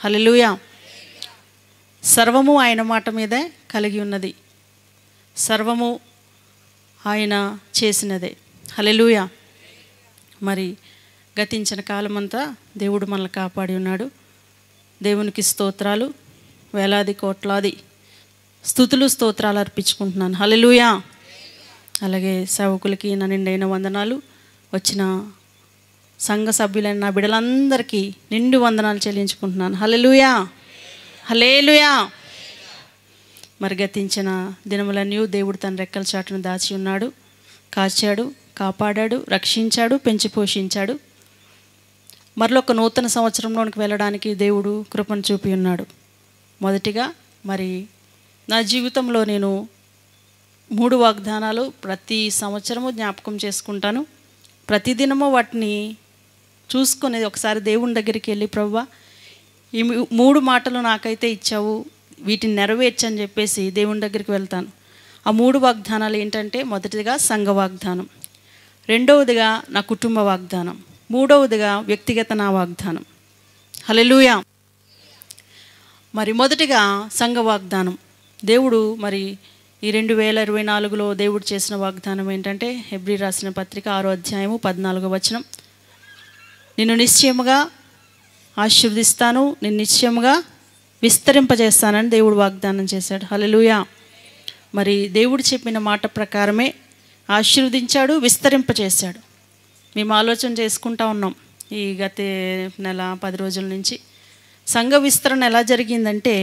హల్లెలూయా. సర్వము ఆయన మాట మీదే కలిగి ఉన్నది, సర్వము ఆయన చేసినదే. హల్లెలూయా. మరి గతించిన కాలమంతా దేవుడు మనల్ని కాపాడి ఉన్నాడు. దేవునికి స్తోత్రాలు, వేలాది కోట్లాది స్తుతులు స్తోత్రాలు అర్పించుకుంటున్నాను. హల్లెలూయా. అలాగే సేవకులకి నా నిండైన వందనాలు, వచ్చిన సంఘ సభ్యులైన నా బిడ్డలందరికీ నిండు వందనాలు చెల్లించుకుంటున్నాను. హల్లెలూయా, హల్లెలూయా. మరి గతించిన దినములన్నీ దేవుడు తన రెక్కల చాటును దాచి ఉన్నాడు, కాచాడు, కాపాడాడు, రక్షించాడు, పెంచి పోషించాడు. మరొక నూతన సంవత్సరంలోనికి వెళ్ళడానికి దేవుడు కృపను చూపి ఉన్నాడు. మొదటిగా మరి నా జీవితంలో నేను 3 వాగ్దానాలు ప్రతి సంవత్సరము జ్ఞాపకం చేసుకుంటాను. ప్రతిదినము వాటిని చూసుకొని ఒకసారి దేవుని దగ్గరికి వెళ్ళి, ప్రభువా ఈ 3 మాటలు నాకైతే ఇచ్చావు, వీటిని నెరవేర్చని చెప్పేసి దేవుని దగ్గరికి వెళ్తాను. ఆ 3 వాగ్దానాలు ఏంటంటే, మొదటిదిగా సంఘ వాగ్దానం, రెండవదిగా నా కుటుంబ వాగ్దానం, మూడవదిగా వ్యక్తిగత నా వాగ్దానం. హల్లెలూయా. మరి మొదటిగా సంఘ వాగ్దానం. దేవుడు మరి ఈ 2024లో దేవుడు చేసిన వాగ్దానం ఏంటంటే, హెబ్రీ రాసిన పత్రిక 6వ అధ్యాయము 14వ వచనం, నిన్ను నిశ్చయముగా ఆశీర్వదిస్తాను, నిన్ను నిశ్చయముగా విస్తరింపజేస్తానని దేవుడు వాగ్దానం చేశాడు. హల్లెలూయా. మరి దేవుడు చెప్పిన మాట ప్రకారమే ఆశీర్వదించాడు, విస్తరింపజేశాడు. మేము ఆలోచన చేసుకుంటా ఉన్నాం ఈ గత నెల 10 రోజుల నుంచి. సంఘ విస్తరణ ఎలా జరిగిందంటే,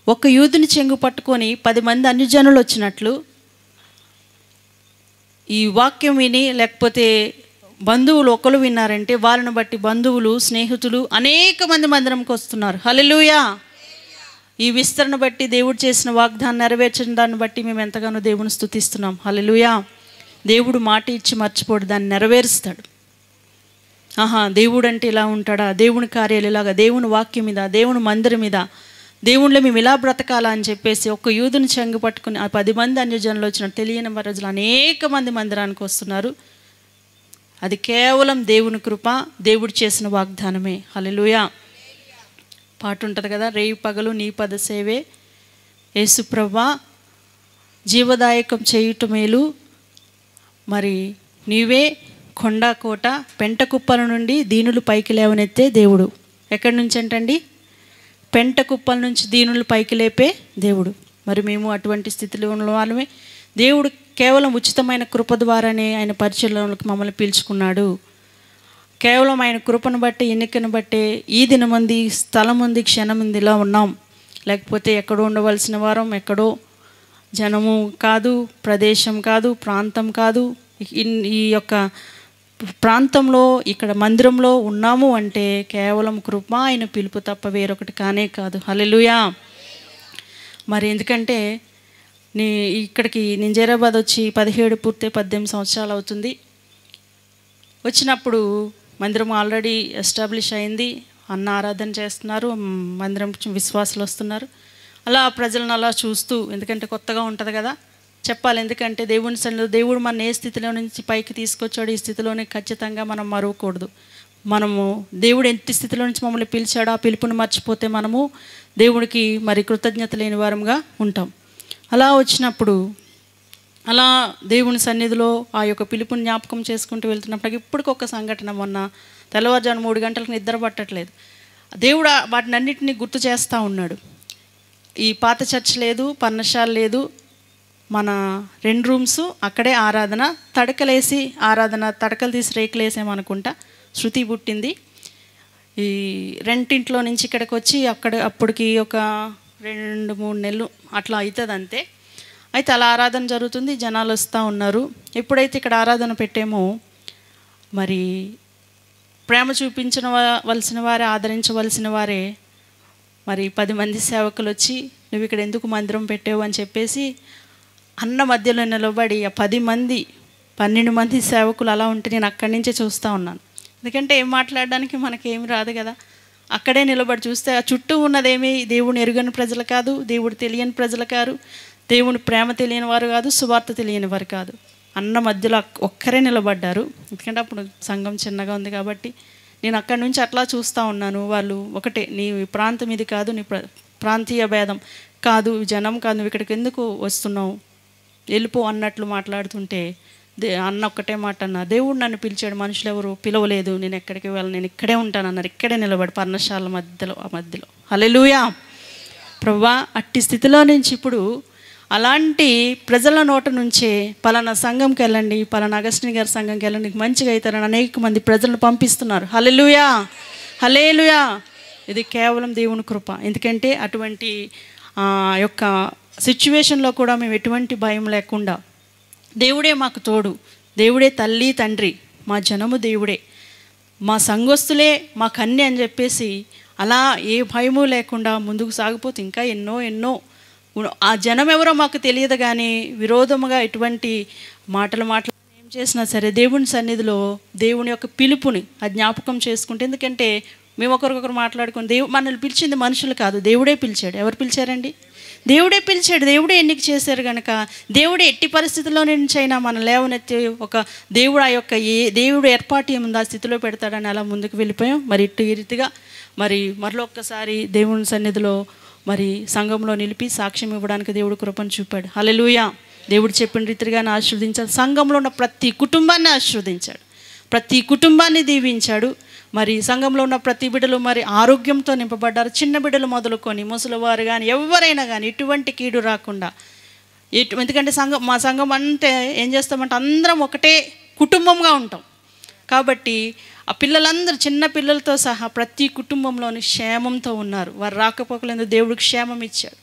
ఒక యూదుని చెంగు పట్టుకొని 10 మంది అన్యజనులు వచ్చినట్లు ఈ వాక్యం విని, లేకపోతే బంధువులు ఒకరు విన్నారంటే వాళ్ళని బట్టి బంధువులు, స్నేహితులు అనేక మంది మందిరంకి వస్తున్నారు. హల్లెలూయా. ఈ విస్తరణ బట్టి, దేవుడు చేసిన వాగ్దానం నెరవేర్చిన దాన్ని బట్టి మేము ఎంతగానో దేవుని స్తుతిస్తున్నాం. హల్లెలూయా. దేవుడు మాట ఇచ్చి మర్చిపోడు, దాన్ని నెరవేరుస్తాడు. దేవుడు అంటే ఇలా ఉంటాడా, దేవుని కార్యాలు ఇలాగా, దేవుని వాక్యం మీద, దేవుని మందిరం మీద, దేవుళ్ళో మేము ఇలా బ్రతకాలా అని చెప్పేసి ఒక యూదుని చెంగు పట్టుకుని ఆ 10 మంది అన్యజనులు వచ్చిన తెలియని ప్రజలు అనేక మంది మందిరానికి వస్తున్నారు. అది కేవలం దేవుని కృప, దేవుడు చేసిన వాగ్దానమే. హల్లెలూయా. పాట ఉంటుంది కదా, రేయి పగలు నీ పద సేవే యేసు ప్రభువా, జీవదాయకం చేయుట మేలు, మరి నీవే కొండ కోట, పెంట కుప్పల నుండి దీనులు పైకి లేవనెత్తే దేవుడు. ఎక్కడి నుంచి అంటండి? పెంట కుప్పల నుంచి దీనులు పైకి లేపే దేవుడు. మరి మేము అటువంటి స్థితిలో ఉన్న వాళ్ళమే. దేవుడు కేవలం ఉచితమైన కృప ద్వారానే ఆయన పరిచర్యలోకి మమ్మల్ని పిలుచుకున్నాడు. కేవలం ఆయన కృపను బట్టి, ఎన్నికను బట్టే ఈ దినమంది, స్థలం ఉంది, క్షణం ఉంది ఇలా ఉన్నాం. లేకపోతే ఎక్కడో ఉండవలసిన వారం ఎక్కడో, జనము కాదు, ప్రదేశం కాదు, ప్రాంతం కాదు, ఈ యొక్క ప్రాంతంలో ఇక్కడ మందిరంలో ఉన్నాము అంటే కేవలం కృప, ఆయన పిలుపు తప్ప వేరొకటి కానే కాదు. హల్లెలూయా. మరి ఎందుకంటే ఇక్కడికి నేను జైరాబాద్ వచ్చి 17 పూర్తి 18 సంవత్సరాలు అవుతుంది. వచ్చినప్పుడు మందిరం ఆల్రెడీ ఎస్టాబ్లిష్ అయింది, అన్న ఆరాధన చేస్తున్నారు, మందిరం విశ్వాసులు వస్తున్నారు. అలా ప్రజలను అలా చూస్తూ, ఎందుకంటే కొత్తగా ఉంటుంది కదా చెప్పాలి. ఎందుకంటే దేవుని సన్నిధిలో దేవుడు మన ఏ స్థితిలో నుంచి పైకి తీసుకొచ్చాడు, ఈ స్థితిలోనే ఖచ్చితంగా మనం మరవకూడదు. మనము దేవుడు ఎంత స్థితిలో నుంచి మమ్మల్ని పిలిచాడో ఆ పిలుపుని మర్చిపోతే మనము దేవుడికి మరి కృతజ్ఞత లేని వారంగా ఉంటాం. అలా వచ్చినప్పుడు అలా దేవుని సన్నిధిలో ఆ యొక్క పిలుపుని జ్ఞాపకం చేసుకుంటూ వెళ్తున్నప్పటికీ ఇప్పటికొక సంఘటన, మొన్న తెల్లవారుజాము 3 గంటలకు నిద్ర పట్టట్లేదు. దేవుడు వాటిని అన్నింటినీ గుర్తు చేస్తూ ఉన్నాడు. ఈ పాత చర్చ్ లేదు, పర్ణశాల లేదు, మన 2 రూమ్స్, అక్కడే ఆరాధన, తడకలేసి ఆరాధన, తడకలు తీసి రేకులేసామనుకుంటా. శృతి పుట్టింది. ఈ రెంటింట్లో నుంచి ఇక్కడికి వచ్చి అప్పటికి ఒక 2-3 నెలలు అట్లా అవుతుంది అంతే. అయితే అలా ఆరాధన జరుగుతుంది, జనాలు వస్తూ ఉన్నారు. ఎప్పుడైతే ఇక్కడ ఆరాధన పెట్టామో మరి ప్రేమ చూపించవలసిన వారే, ఆదరించవలసిన వారే మరి 10 మంది సేవకులు వచ్చి నువ్వు ఇక్కడ ఎందుకు మందిరం పెట్టావు అని చెప్పేసి అన్న మధ్యలో నిలబడి ఆ 10 మంది 12 మంది సేవకులు అలా ఉంటే నేను అక్కడి నుంచే చూస్తూ ఉన్నాను. ఎందుకంటే ఏం మాట్లాడడానికి మనకేమి రాదు కదా. అక్కడే నిలబడి చూస్తే ఆ చుట్టూ ఉన్నదేమీ దేవుని ఎరుగని ప్రజలు కాదు, దేవుడు తెలియని ప్రజలు కాదు, దేవుని ప్రేమ తెలియని వారు కాదు, సువార్త తెలియని వారు కాదు. అన్న మధ్యలో ఒక్కరే నిలబడ్డారు. ఎందుకంటే అప్పుడు సంఘం చిన్నగా ఉంది కాబట్టి నేను అక్కడి నుంచి అట్లా చూస్తూ ఉన్నాను. వాళ్ళు ఒకటే, నీ ప్రాంతం ఇది కాదు, నీ ప్రాంతీయ భేదం కాదు, జనం కాదు, నువ్వు ఇక్కడికి ఎందుకు వస్తున్నావు, వెళ్ళిపో అన్నట్లు మాట్లాడుతుంటే అన్న ఒక్కటే మాట అన్నారు, దేవుడు నన్ను పిలిచాడు, మనుషులు ఎవరు పిలవలేదు, నేను ఎక్కడికి వెళ్ళను, నేను ఇక్కడే ఉంటాను అన్నారు. ఇక్కడే నిలబడి పర్ణశాల మధ్యలో హల్లెలూయా. ప్రభువా, అట్టి స్థితిలో నుంచి ఇప్పుడు అలాంటి ప్రజల నోట నుంచే పలానా సంఘంకి వెళ్ళండి, పలానా అగస్టిన్ గారి సంఘంకి వెళ్ళండి, మంచిగా అవుతారని అనేక మంది ప్రజలను పంపిస్తున్నారు. హల్లెలూయా, హల్లెలూయా. ఇది కేవలం దేవుని కృప. ఎందుకంటే అటువంటి యొక్క సిచ్యువేషన్లో కూడా మేము ఎటువంటి భయం లేకుండా, దేవుడే మాకు తోడు, దేవుడే తల్లి తండ్రి, మా జనము దేవుడే, మా సంఘస్థులే మాకు అన్నీ అని చెప్పేసి అలా ఏ భయము లేకుండా ముందుకు సాగిపోతే ఇంకా ఎన్నో ఆ జనం ఎవరో మాకు తెలియదు, కానీ విరోధముగా ఎటువంటి మాటలు ఏం చేసినా సరే దేవుని సన్నిధిలో దేవుని యొక్క పిలుపుని ఆ జ్ఞాపకం చేసుకుంటే, ఎందుకంటే మేము ఒకరికొకరు మాట్లాడుకుని మనల్ని పిలిచింది మనుషులు కాదు, దేవుడే పిలిచాడు. ఎవరు పిలిచారండి? దేవుడే పిలిచాడు, దేవుడే ఎన్నిక చేశారు కనుక దేవుడే ఎట్టి పరిస్థితుల్లో నుంచి అయినా మనం లేవనెత్తి ఒక దేవుడు ఆ యొక్క దేవుడు ఏర్పాటు ఏముంది ఆ స్థితిలో పెడతాడని అలా ముందుకు వెళ్ళిపోయాం. మరి ఇటు ఈ రీతిగా మరి మరొక్కసారి దేవుని సన్నిధిలో మరి సంఘంలో నిలిపి సాక్ష్యం ఇవ్వడానికి దేవుడు కృపను చూపాడు. హల్లెలూయా. దేవుడు చెప్పిన రీతిగానే ఆశీర్వదించాడు. సంఘంలో ఉన్న ప్రతి కుటుంబాన్ని ఆశీర్వదించాడు, ప్రతి కుటుంబాన్ని దీవించాడు. మరి సంఘంలో ఉన్న ప్రతి బిడ్డలు మరి ఆరోగ్యంతో నింపబడ్డారు. చిన్న బిడ్డలు మొదలుకొని ముసలివారు కానీ ఎవరైనా కానీ ఎటువంటి కీడు రాకుండా. ఎందుకంటే మా సంఘం అంటే ఏం చేస్తామంటే అందరం ఒకటే కుటుంబంగా ఉంటాం కాబట్టి ఆ పిల్లలందరూ చిన్న పిల్లలతో సహా ప్రతి కుటుంబంలోని క్షేమంతో ఉన్నారు. వారు రాకపోకలేదు దేవుడికి క్షేమం ఇచ్చాడు,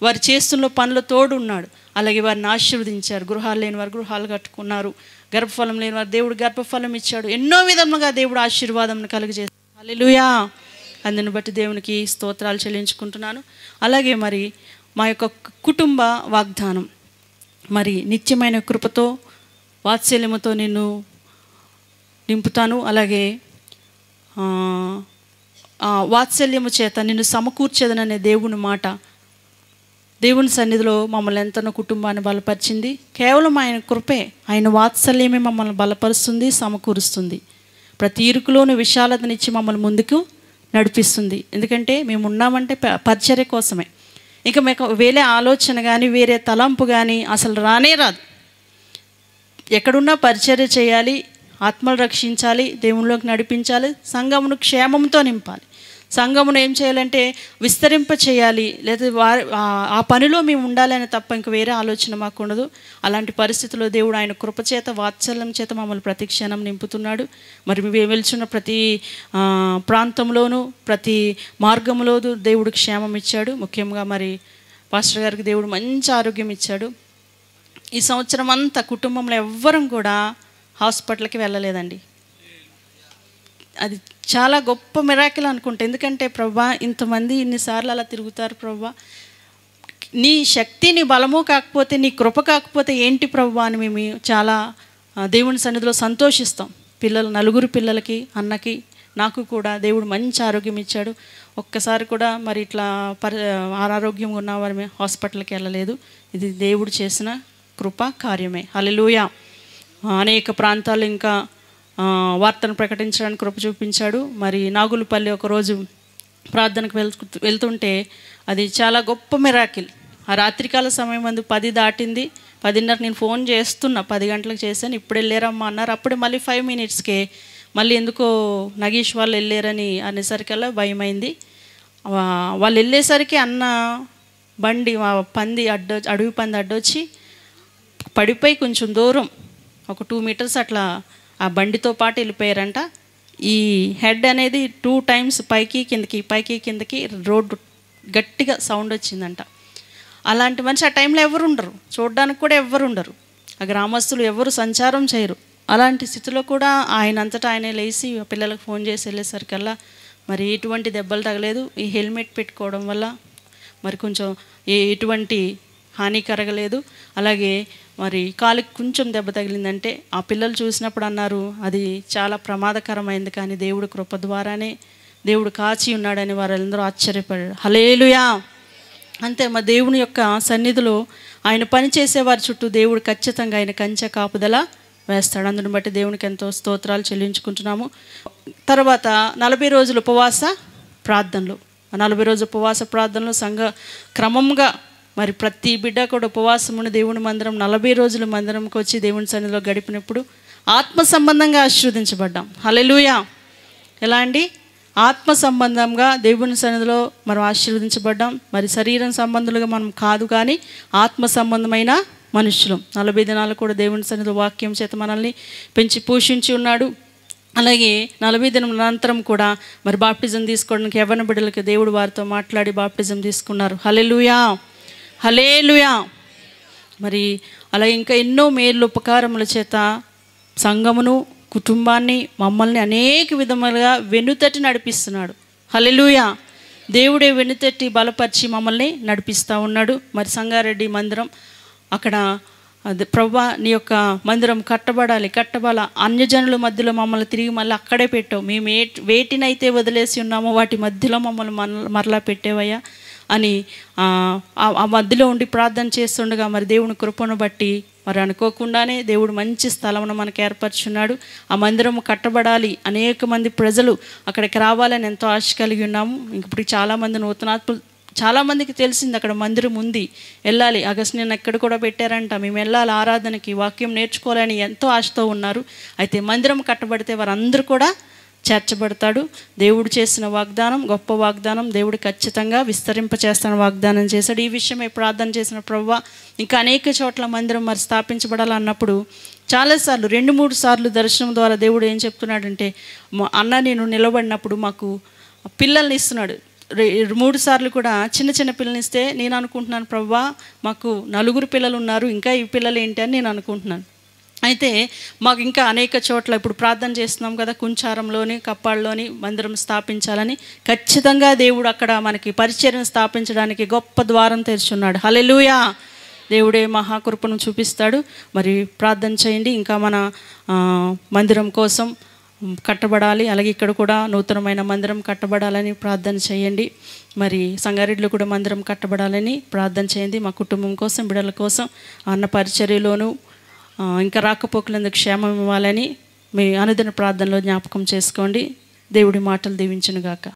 వారు చేస్తున్న పనులు తోడు ఉన్నాడు. అలాగే వారిని ఆశీర్వదించారు. గృహాలు లేని వారు గృహాలు కట్టుకున్నారు, గర్భఫలం లేని వారు దేవుడు గర్భఫలం ఇచ్చాడు. ఎన్నో విధములుగా దేవుడు ఆశీర్వాదం కలుగజేశాడు. హల్లెలూయా. అందుని బట్టి దేవునికి స్తోత్రాలు చెల్లించుకుంటున్నాను. అలాగే మరి మా యొక్క కుటుంబ వాగ్దానం, మరి నిత్యమైన కృపతో వాత్సల్యముతో నిన్ను నింపుతాను, అలాగే వాత్సల్యము చేత నిన్ను సమకూర్చేదననే దేవుని మాట దేవుని సన్నిధిలో మమ్మల్ని ఎంతనో కుటుంబాన్ని బలపరిచింది. కేవలం ఆయన కృపే, ఆయన వాత్సల్యమే మమ్మల్ని బలపరుస్తుంది, సమకూరుస్తుంది. ప్రతి ఇరుకులోని విశాలతనిచ్చి మమ్మల్ని ముందుకు నడిపిస్తుంది. ఎందుకంటే మేము ఉన్నామంటే పరిచర్య కోసమే. ఇంకా మీకు వేరే ఆలోచన కానీ వేరే తలంపు కానీ అసలు రానే రాదు. ఎక్కడున్నా పరిచర్య చేయాలి, ఆత్మలు రక్షించాలి, దేవునిలోకి నడిపించాలి, సంఘమును క్షేమంతో నింపాలి. సంఘమును ఏం చేయాలంటే విస్తరింప చేయాలి, లేదా ఆ పనిలో మేము ఉండాలి అని తప్ప ఇంక వేరే ఆలోచన మాకు ఉండదు. అలాంటి పరిస్థితుల్లో దేవుడు ఆయన కృపచేత వాత్సల్యం చేత మమ్మల్ని ప్రతి క్షణం నింపుతున్నాడు. మరి మేము వెళ్తున్న ప్రతి ప్రాంతంలోనూ ప్రతి మార్గంలోనూ దేవుడు క్షేమం ఇచ్చాడు. ముఖ్యంగా మరి పాస్టర్ గారికి దేవుడు మంచి ఆరోగ్యం ఇచ్చాడు. ఈ సంవత్సరం అంతా కుటుంబంలో ఎవ్వరం కూడా హాస్పిటల్కి వెళ్ళలేదండి. అది చాలా గొప్ప మిరాకిల్ అనుకుంటా. ఎందుకంటే ప్రభా ఇంతమంది ఇన్నిసార్లు అలా తిరుగుతారు ప్రభా, నీ శక్తి నీ బలము కాకపోతే నీ కృప కాకపోతే ఏంటి ప్రభా అని మేము చాలా దేవుని సన్నిధిలో సంతోషిస్తాం. నలుగురు పిల్లలకి, అన్నకి, నాకు కూడా దేవుడు మంచి ఆరోగ్యం ఇచ్చాడు. ఒక్కసారి కూడా మరి ఇట్లా అనారోగ్యంగా ఉన్నవారు మేము హాస్పిటల్కి వెళ్ళలేదు. ఇది దేవుడు చేసిన కృప కార్యమే. హల్లెలూయా. అనేక ప్రాంతాలు ఇంకా వార్తను ప్రకటించడానికి కృప చూపించాడు. మరి నాగులపల్లి ఒకరోజు ప్రార్థనకు వెళ్తుంటే అది చాలా గొప్ప మిరాకిల్. ఆ రాత్రికాల సమయం మందు 10 దాటింది, 10:30 నేను ఫోన్ చేస్తున్నా, 10 గంటలకు చేశాను, ఇప్పుడు వెళ్ళారమ్మా అన్నారు. అప్పుడే మళ్ళీ 5 మినిట్స్కే మళ్ళీ ఎందుకో నగేష్ వాళ్ళు వెళ్ళారని అనేసరికల్లా భయమైంది. వాళ్ళు వెళ్ళేసరికి అన్న బండి అడవి పంది అడ్డొచ్చి పడిపోయి కొంచెం దూరం ఒక 2 మీటర్స్ అట్లా ఆ బండితో పాటు వెళ్ళిపోయారంట. ఈ హెడ్ అనేది 2 టైమ్స్ పైకి కిందకి రోడ్డు గట్టిగా సౌండ్ వచ్చిందంట. అలాంటి మనిషి ఆ టైంలో ఎవరు ఉండరు, చూడడానికి కూడా ఎవరు ఉండరు, ఆ గ్రామస్తులు ఎవరు సంచారం చేయరు. అలాంటి స్థితిలో కూడా ఆయన అంతటా ఆయనే లేచి పిల్లలకు ఫోన్ చేసి వెళ్ళేసరికల్లా మరి ఎటువంటి దెబ్బలు తగలేదు. ఈ హెల్మెట్ పెట్టుకోవడం వల్ల మరి కొంచెం ఎటువంటి హాని కరగలేదు. అలాగే మరి కాలుకి కొంచెం దెబ్బ తగిలిందంటే ఆ పిల్లలు చూసినప్పుడు అన్నారు అది చాలా ప్రమాదకరమైంది, కానీ దేవుడు కృప ద్వారానే దేవుడు కాచి ఉన్నాడని వారందరూ ఆశ్చర్యపడారు. హల్లెలూయా. అంతే, మా దేవుని యొక్క సన్నిధిలో ఆయన పనిచేసే వారి చుట్టూ దేవుడు ఖచ్చితంగా ఆయన కంచె కాపుదల వేస్తాడు. అందుని బట్టి దేవునికి ఎంతో స్తోత్రాలు చెల్లించుకుంటున్నాము. తర్వాత 40 రోజులు ఉపవాస ప్రార్థనలు. 40 రోజుల ఉపవాస ప్రార్థనలు సంఘ క్రమంగా మరి ప్రతి బిడ్డ కూడా ఉపవాసం ఉండి దేవుని మందిరం 40 రోజులు మందిరంకి వచ్చి దేవుని సన్నిధిలో గడిపినప్పుడు ఆత్మ సంబంధంగా ఆశీర్వదించబడ్డాం. హల్లెలూయా. ఎలా అండి? ఆత్మ సంబంధంగా దేవుని సన్నిధిలో మనం ఆశీర్వదించబడ్డాం. మరి శరీరం సంబంధులుగా మనం కాదు, కానీ ఆత్మ సంబంధమైన మనుషులు. 40 దినాలు కూడా దేవుని సన్నిధిలో వాక్యం చేత మనల్ని పెంచి పోషించి ఉన్నాడు. అలాగే 40 దినం అనంతరం కూడా మరి బాప్టిజం తీసుకోవడానికి యవ్వన బిడ్డలకి దేవుడు వారితో మాట్లాడి బాప్టిజం తీసుకున్నారు. హల్లెలూయా, హల్లెలూయా. మరి అలాగే ఇంకా ఎన్నో మేలు ఉపకారముల చేత సంఘమును, కుటుంబాన్ని, మమ్మల్ని అనేక విధములుగా వెనుతట్టి నడిపిస్తున్నాడు. హల్లెలూయా. దేవుడే వెనుతట్టి బలపరిచి మమ్మల్ని నడిపిస్తూ ఉన్నాడు. మరి సంగారెడ్డి మందిరం అక్కడ ప్రభువా నీ యొక్క మందిరం కట్టబడాలి, అన్యజనుల మధ్యలో మమ్మల్ని తిరిగి మళ్ళీ అక్కడే పెట్టావు. మేము వేటినైతే వదిలేసి ఉన్నామో వాటి మధ్యలో మమ్మల్ని మరలా పెట్టేవయ్యా అని ఆ మధ్యలో ఉండి ప్రార్థన చేస్తుండగా మరి దేవుని కృపను బట్టి మరి అనుకోకుండానే దేవుడు మంచి స్థలమును మనకు ఏర్పరచున్నాడు. ఆ మందిరం కట్టబడాలి, అనేక మంది ప్రజలు అక్కడికి రావాలని ఎంతో ఆశ కలిగి ఉన్నాము. ఇప్పుడు చాలామంది నూతనాత్ములు, చాలామందికి తెలిసింది అక్కడ మందిరం ఉంది, వెళ్ళాలి. నేను ఎక్కడ కూడా పెట్టారంట, మేము వెళ్ళాలి ఆరాధనకి, వాక్యం నేర్చుకోవాలని ఎంతో ఆశతో ఉన్నారు. అయితే మందిరం కట్టబడితే వారందరూ కూడా చేర్చబడతాడు. దేవుడు చేసిన వాగ్దానం గొప్ప వాగ్దానం. దేవుడు ఖచ్చితంగా విస్తరింపచేస్తాను వాగ్దానం చేశాడు. ఈ విషయమే ప్రార్థన చేసిన ప్రభువా ఇంకా అనేక చోట్ల మందిరం మరి స్థాపించబడాలన్నప్పుడు చాలాసార్లు 2-3 సార్లు దర్శనం ద్వారా దేవుడు ఏం చెప్తున్నాడంటే, అన్న నేను నిలబడినప్పుడు మాకు పిల్లల్ని ఇస్తున్నాడు. 3 సార్లు కూడా చిన్న చిన్న పిల్లల్ని ఇస్తే నేను అనుకుంటున్నాను, ప్రభువా మాకు 4 పిల్లలు ఉన్నారు, ఇంకా ఈ పిల్లలు ఏంటి అని నేను అనుకుంటున్నాను. అయితే మాకు ఇంకా అనేక చోట్ల ఇప్పుడు ప్రార్థన చేస్తున్నాం కదా, కుంచారంలోని, కప్పాళ్ళలోని మందిరం స్థాపించాలని. ఖచ్చితంగా దేవుడు అక్కడ మనకి పరిచర్యను స్థాపించడానికి గొప్ప ద్వారం తెరుచున్నాడు. హల్లెలూయా. దేవుడే మహాకృపను చూపిస్తాడు. మరి ప్రార్థన చేయండి. ఇంకా మన మందిరం కోసం కట్టబడాలి, అలాగే ఇక్కడ కూడా నూతనమైన మందిరం కట్టబడాలని ప్రార్థన చేయండి. మరి సంగారెడ్డిలో కూడా మందిరం కట్టబడాలని ప్రార్థన చేయండి. మా కుటుంబం కోసం, బిడ్డల కోసం, అన్న పరిచర్యలోను ఇంకా రాకపోకలందుకు క్షేమం ఇవ్వాలని మీ అనుదిన ప్రార్థనలో జ్ఞాపకం చేసుకోండి. దేవుడి మాటలు దీవించునుగాక.